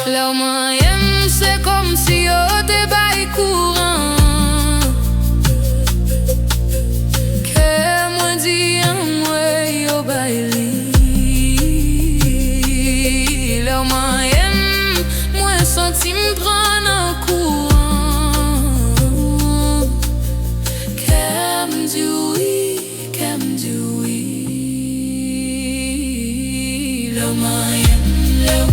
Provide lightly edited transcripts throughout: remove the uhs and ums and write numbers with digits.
Lè ou mwen yem, se kom si yo te bay kouran. Ke mwen di an mwen yo bay li. Lè ou mwen yem, mwen santi mpran an kouran. Ke mdi oui, ke mdi oui. Lè ou mwen yem, lè ou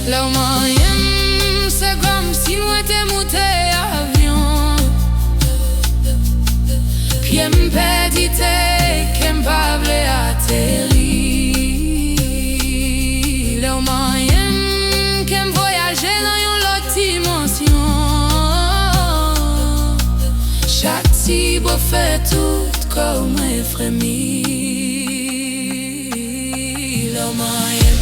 Lè ou mwen yem, se kom si mwen te moute avyon. Pye mpedite, ke mpa vle ateri. Lè ou mwen yem, ke mvoyaje nan yon lot dimensyon. Chak ti bo fe tout kom mwen fremi. Lè ou mwen yem,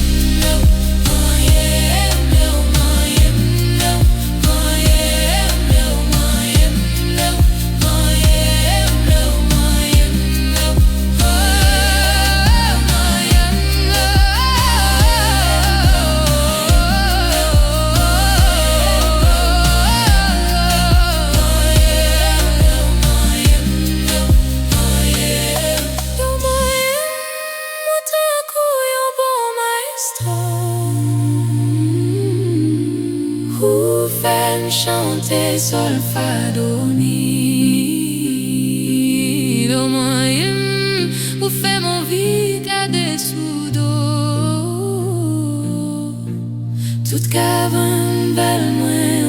ou fèm chante solfadoni. Lè ou mwen yem, ou fèm anvi gade sou do. Tout kavan bel mwen